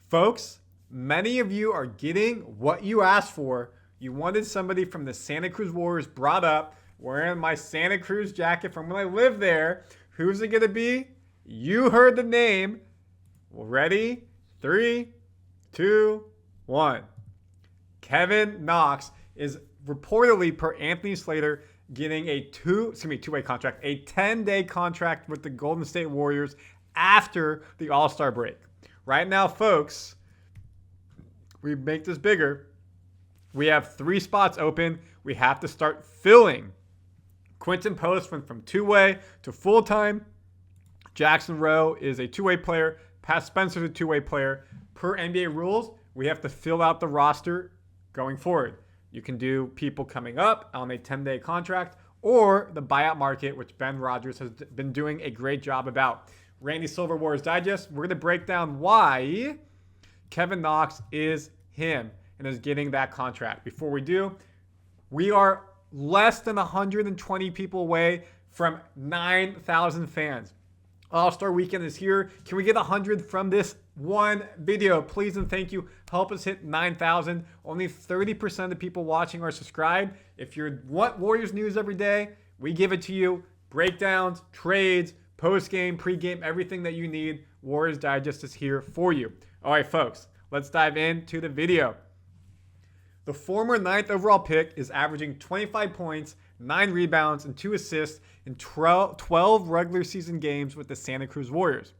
Folks, many of you are getting what you asked for. You wanted somebody from the Santa Cruz Warriors brought up, wearing my Santa Cruz jacket from when I lived there. Who's it going to be? You heard the name. Ready? 3, 2, 1. Kevin Knox is reportedly, per Anthony Slater, getting a two-way contract, a 10-day contract with the Golden State Warriors after the All-Star break. Right now, folks, we make this bigger. We have 3 spots open. We have to start filling. Quinten Post went from two-way to full-time. Jackson Rowe is a two-way player. Pat Spenser is a two-way player. Per NBA rules, we have to fill out the roster going forward. You can do people coming up on a 10-day contract or the buyout market, which Ben Rogers has been doing a great job about. Randy Silver, Warriors Digest, we're going to break down why Kevin Knox is him and is getting that contract. Before we do, we are less than 120 people away from 9,000 fans. All-Star Weekend is here. Can we get 100 from this one video? Please and thank you. Help us hit 9,000. Only 30% of the people watching are subscribed. If you want Warriors news every day, we give it to you. Breakdowns, trades, post-game, pre-game, everything that you need. Warriors Digest is here for you. All right, folks, let's dive into the video. The former 9th overall pick is averaging 25 points, 9 rebounds, and 2 assists in 12 regular season games with the Santa Cruz Warriors.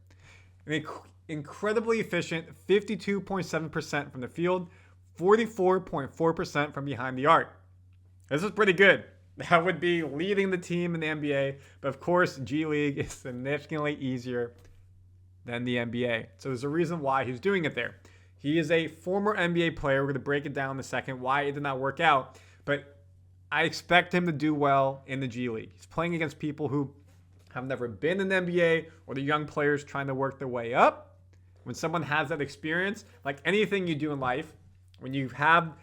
An incredibly efficient 52.7% from the field, 44.4% from behind the arc. This is pretty good. That would be leading the team in the NBA, but of course, G League is significantly easier than the NBA. So there's a reason why he's doing it there. He is a former NBA player. We're going to break it down in a second why it did not work out, but I expect him to do well in the G League. He's playing against people who have never been in the NBA or the young players trying to work their way up. When someone has that experience, like anything you do in life, when you have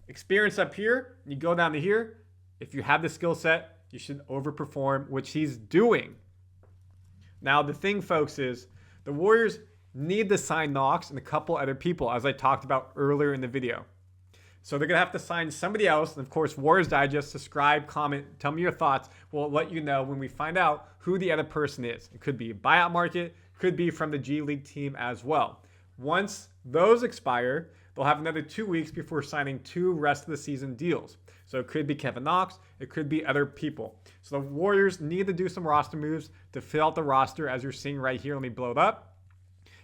experience up here and you go down to here, if you have the skill set, you should overperform, which he's doing. Now, the thing, folks, is the Warriors need to sign Knox and a couple other people, as I talked about earlier in the video. So they're going to have to sign somebody else. And of course, Warriors Digest, subscribe, comment, tell me your thoughts. We'll let you know when we find out who the other person is. It could be a buyout market, could be from the G League team as well. Once those expire, they'll have another 2 weeks before signing 2 rest of the season deals. So it could be Kevin Knox, it could be other people. So the Warriors need to do some roster moves to fill out the roster, as you're seeing right here. Let me blow it up.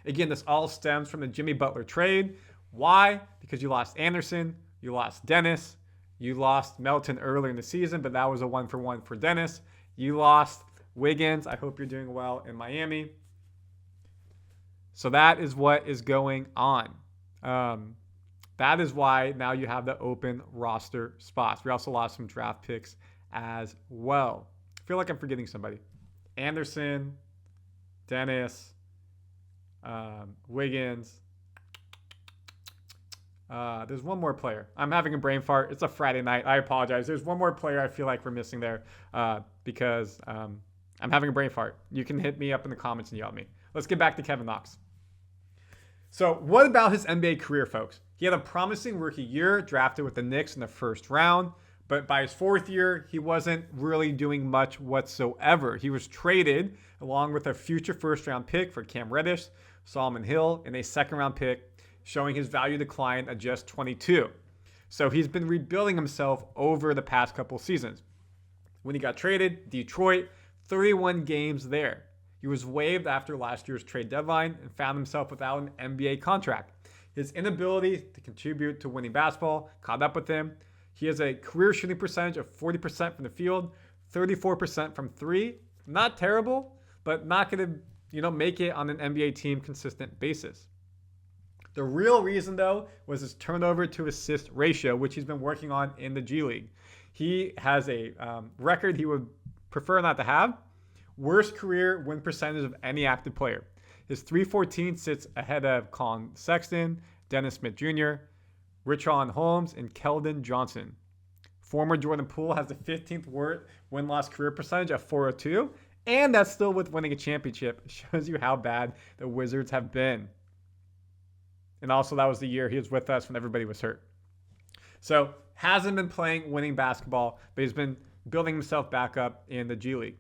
Again, this all stems from the Jimmy Butler trade. Why? Because you lost Anderson, you lost Dennis, you lost Melton earlier in the season, but that was a 1-for-1 for Dennis. You lost Wiggins. I hope you're doing well in Miami. So that is what is going on. That is why now you have the open roster spots. We also lost some draft picks as well. I feel like I'm forgetting somebody. Anderson, Dennis, Wiggins. There's one more player. I'm having a brain fart. It's a Friday night. I apologize. There's one more player I feel like we're missing there because I'm having a brain fart. You can hit me up in the comments and yell at me. Let's get back to Kevin Knox. So what about his NBA career, folks? He had a promising rookie year, drafted with the Knicks in the first round. But by his 4th year, he wasn't really doing much whatsoever. He was traded along with a future first-round pick for Cam Reddish, Solomon Hill, and a second-round pick, showing his value decline at just 22. So he's been rebuilding himself over the past couple seasons. When he got traded, Detroit, 31 games there. He was waived after last year's trade deadline and found himself without an NBA contract. His inability to contribute to winning basketball caught up with him. He has a career shooting percentage of 40% from the field, 34% from 3. Not terrible, but not going to, make it on an NBA team consistent basis. The real reason, though, was his turnover to assist ratio, which he's been working on in the G League. He has a record he would prefer not to have. Worst career win percentage of any active player. His .314 sits ahead of Colin Sexton, Dennis Smith Jr., Richaun Holmes, and Keldon Johnson. Former Jordan Poole has the 15th win-loss career percentage of .402, and that's still with winning a championship. It shows you how bad the Wizards have been. And also that was the year he was with us when everybody was hurt. So hasn't been playing winning basketball, but he's been building himself back up in the G League.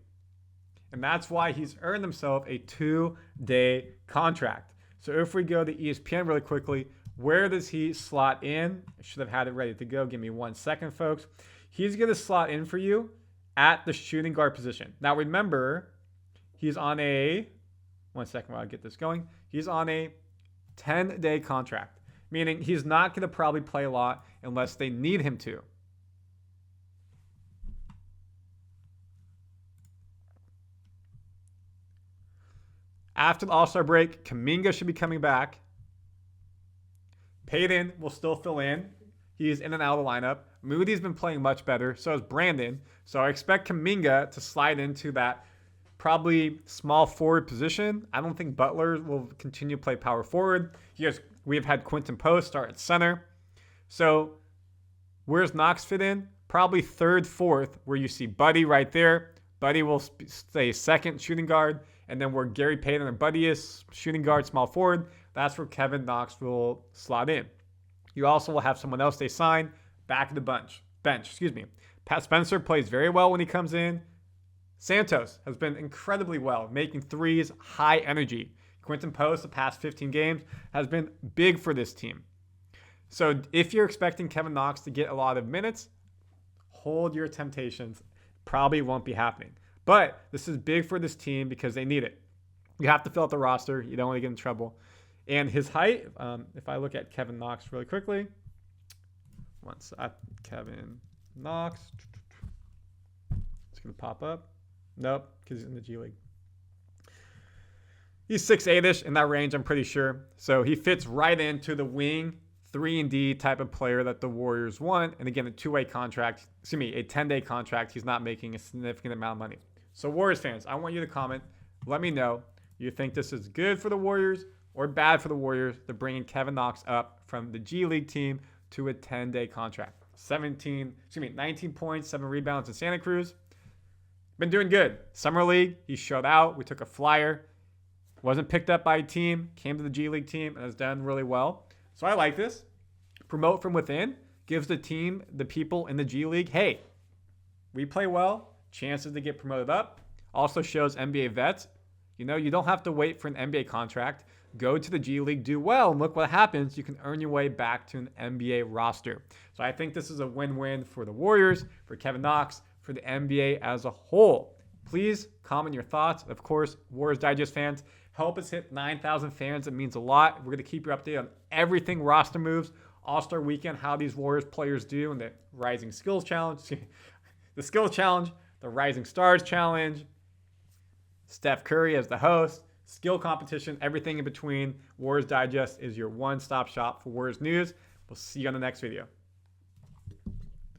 And that's why he's earned himself a 2-day contract. So if we go to ESPN really quickly, where does he slot in? I should have had it ready to go. Give me 1 second, folks. He's going to slot in for you at the shooting guard position. Now remember, he's on a, 1 second while I get this going. He's on a 10-day contract, meaning he's not going to probably play a lot unless they need him to. After the All-Star break, Kuminga should be coming back. Payton will still fill in. He's in and out of the lineup. Moody's been playing much better. So is Brandin. So I expect Kuminga to slide into that probably small forward position. I don't think Butler will continue to play power forward. We have had Quinten Post start at center. So where's Knox fit in? Probably third, fourth, where you see Buddy right there. Buddy will stay second shooting guard. And then where Gary Payton and Buddy is shooting guard, small forward, that's where Kevin Knox will slot in. You also will have someone else they sign back of the bench. Spenser plays very well when he comes in. Santos has been incredibly well, making threes, high energy. Quinten Post, the past 15 games, has been big for this team. So if you're expecting Kevin Knox to get a lot of minutes, hold your temptations. Probably won't be happening. But this is big for this team because they need it. You have to fill out the roster. You don't want to get in trouble. And his height, if I look at Kevin Knox really quickly. Kevin Knox. It's going to pop up. Nope, because he's in the G League. He's 6'8"ish in that range, I'm pretty sure. So he fits right into the wing 3&D type of player that the Warriors want. And again, a 10-day contract. He's not making a significant amount of money. So Warriors fans, I want you to comment. Let me know. You think this is good for the Warriors or bad for the Warriors? They're bringing Kevin Knox up from the G League team to a 10-day contract. 19 points, 7 rebounds in Santa Cruz. Been doing good. Summer League, he showed out. We took a flyer. Wasn't picked up by a team. Came to the G League team and has done really well. So I like this. Promote from within. Gives the team, the people in the G League, hey, we play well. Chances to get promoted up. Also shows NBA vets, you don't have to wait for an NBA contract. Go to the G League, do well, and look what happens. You can earn your way back to an NBA roster. So I think this is a win-win for the Warriors, for Kevin Knox, for the NBA as a whole. Please comment your thoughts. Of course, Warriors Digest fans, help us hit 9,000 fans. It means a lot. We're going to keep you updated on everything roster moves, All-Star Weekend, how these Warriors players do, and the Rising Skills Challenge, the Skills Challenge, the Rising Stars Challenge, Steph Curry as the host, skill competition, everything in between. Warriors Digest is your one-stop shop for Warriors news. We'll see you on the next video.